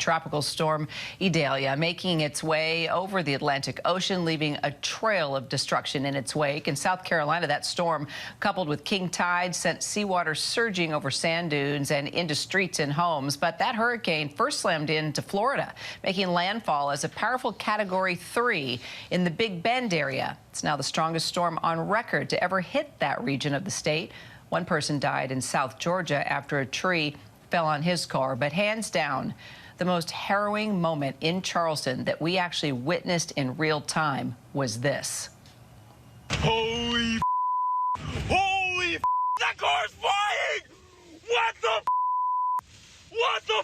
Tropical storm Idalia making its way over the Atlantic Ocean, leaving a trail of destruction in its wake. In South Carolina, that storm, coupled with king tides, sent seawater surging over sand dunes and into streets and homes. But that hurricane first slammed into Florida, making landfall as a powerful Category 3 in the Big Bend area. It's now the strongest storm on record to ever hit that region of the state. One person died in South Georgia after a tree fell on his car, but hands down, the most harrowing moment in Charleston that we actually witnessed in real time was this. Holy holy that car's flying! What the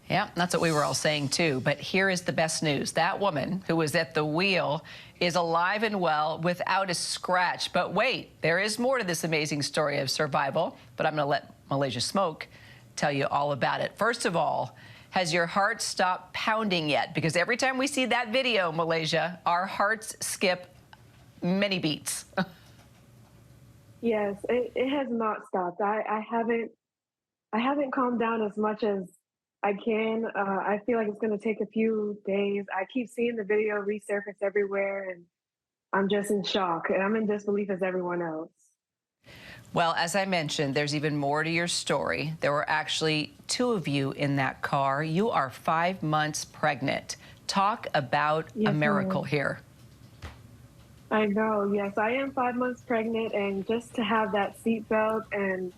Yeah, that's what we were all saying too. But here is the best news. That woman who was at the wheel is alive and well without a scratch. But wait, there is more to this amazing story of survival. But I'm going to let Malaijha Smoke tell you all about it. First of all, has your heart stopped pounding yet? Because every time we see that video, Malaijha, our hearts skip many beats. Yes, it has not stopped. I haven't calmed down as much as I can. I feel like it's going to take a few days. I keep seeing the video resurface everywhere, and I'm just in shock. And I'm in disbelief as everyone else. Well, as I mentioned, there's even more to your story. There were actually two of you in that car. You are 5 months pregnant. Talk about a miracle here. I know. Yes, I am 5 months pregnant, and just to have that seatbelt and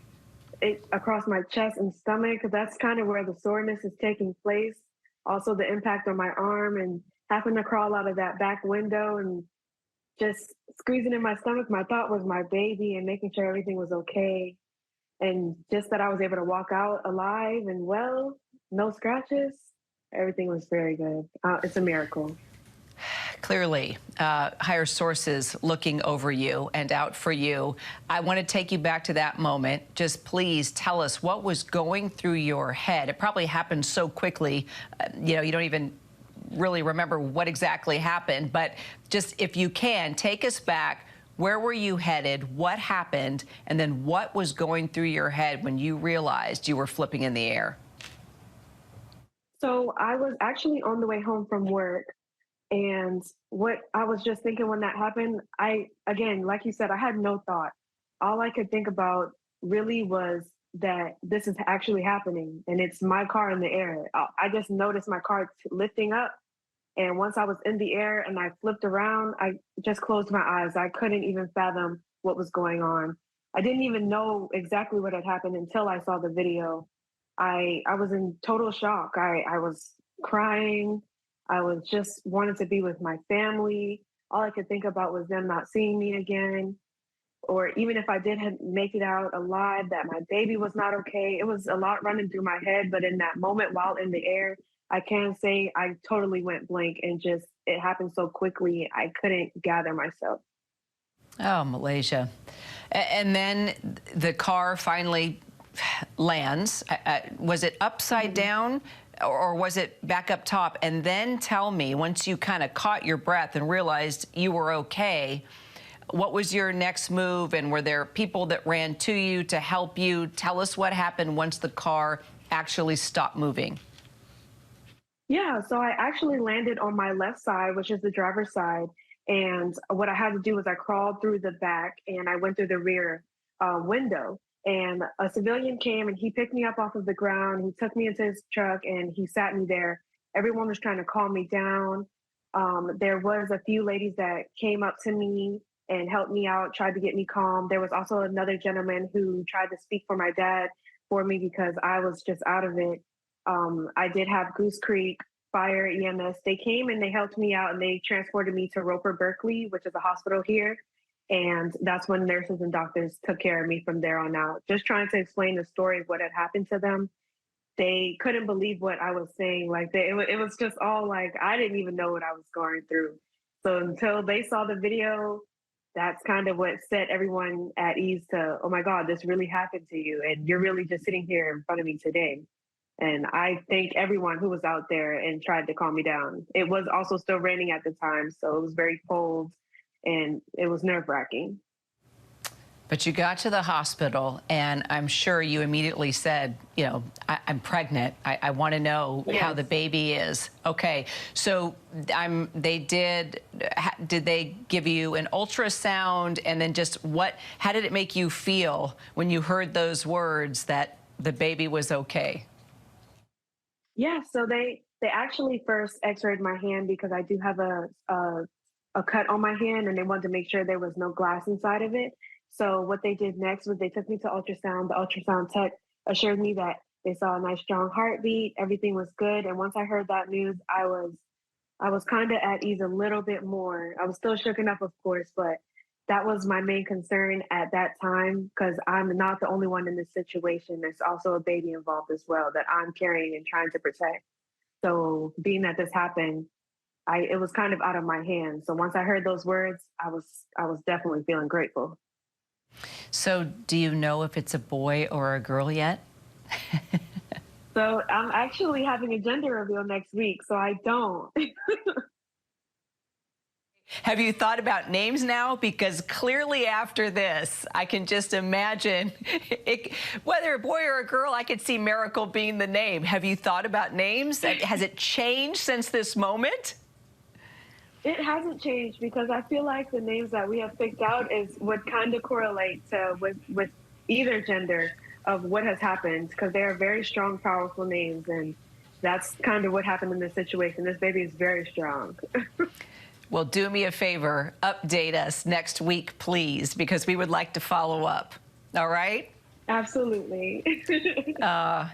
it across my chest and stomach, because that's kind of where the soreness is taking place. Also, the impact on my arm and having to crawl out of that back window and just squeezing in my stomach. My thought was my baby and making sure everything was okay. And just that I was able to walk out alive and well, no scratches. Everything was very good. It's a miracle. Clearly, higher sources looking over you and out for you. I want to take you back to that moment. Just please tell us what was going through your head. It probably happened so quickly, you don't even really remember what exactly happened. But just if you can, take us back. Where were you headed? What happened? And then what was going through your head when you realized you were flipping in the air? So I was actually on the way home from work. And what I was just thinking when that happened, again, like you said, I had no thought. All I could think about really was that this is actually happening and it's my car in the air. I just noticed my car lifting up. And once I was in the air and I flipped around, I just closed my eyes. I couldn't even fathom what was going on. I didn't even know exactly what had happened until I saw the video. I was in total shock. I was crying. I was just wanted to be with my family. All I could think about was them not seeing me again. Or even if I did make it out alive, that my baby was not okay. It was a lot running through my head. But in that moment while in the air, I can say I totally went blank and just it happened so quickly. I couldn't gather myself. Oh, Malaijha. And then the car finally lands. Was it upside down? Or was it back up top? And then tell me, once you kind of caught your breath and realized you were okay, what was your next move? And were there people that ran to you to help you? Tell us what happened once the car actually stopped moving. Yeah, so I actually landed on my left side, which is the driver's side. And what I had to do was I crawled through the back and I went through the rear window. And a civilian came and he picked me up off of the ground. He took me into his truck and he sat me there. Everyone was trying to calm me down. There was a few ladies that came up to me and helped me out, tried to get me calm. There was also another gentleman who tried to speak for my dad for me because I was just out of it. I did have Goose Creek Fire EMS. They came and they helped me out and they transported me to Roper Berkeley, which is a hospital here. And that's when nurses and doctors took care of me from there on out. Just trying to explain the story of what had happened to them. They couldn't believe what I was saying. Like it was just all like, I didn't even know what I was going through. So until they saw the video, that's kind of what set everyone at ease to, oh my God, this really happened to you. And you're really just sitting here in front of me today. And I thank everyone who was out there and tried to calm me down. It was also still raining at the time, so it was very cold and it was nerve-wracking. But you got to the hospital, and I'm sure you immediately said, you know, I'm pregnant. I want to know how the baby is. Okay, so did they give you an ultrasound, and then just how did it make you feel when you heard those words that the baby was okay? Yeah, so they actually first x-rayed my hand because I do have a cut on my hand, and they wanted to make sure there was no glass inside of it. So what they did next was they took me to ultrasound. The ultrasound tech assured me that they saw a nice strong heartbeat, everything was good. And once I heard that news, I was kind of at ease a little bit more. I was still shooken up, of course, but that was my main concern at that time because I'm not the only one in this situation. There's also a baby involved as well that I'm carrying and trying to protect. So being that this happened, it was kind of out of my hands. So once I heard those words, I was definitely feeling grateful. So do you know if it's a boy or a girl yet? So I'm actually having a gender reveal next week, so I don't. Have you thought about names now? Because clearly after this, I can just imagine whether a boy or a girl, I could see Miracle being the name. Have you thought about names? Has it changed since this moment? It hasn't changed because I feel like the names that we have picked out would kind of correlate with either gender of what has happened because they are very strong, powerful names, and that's kind of what happened in this situation. This baby is very strong. Well, do me a favor, update us next week, please, because we would like to follow up. All right? Absolutely.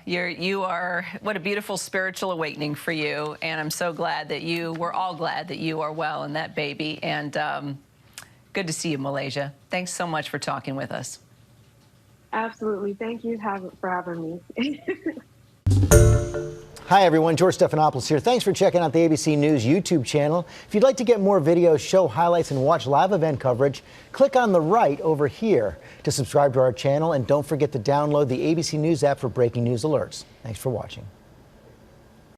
You are, what a beautiful spiritual awakening for you. And I'm so glad that we're all glad that you are well and that baby. And good to see you, Malaijha. Thanks so much for talking with us. Absolutely. Thank you for having me. Hi everyone, George Stephanopoulos here. Thanks for checking out the ABC News YouTube channel. If you'd like to get more videos, show highlights, and watch live event coverage, click on the right over here to subscribe to our channel, and don't forget to download the ABC News app for breaking news alerts. Thanks for watching.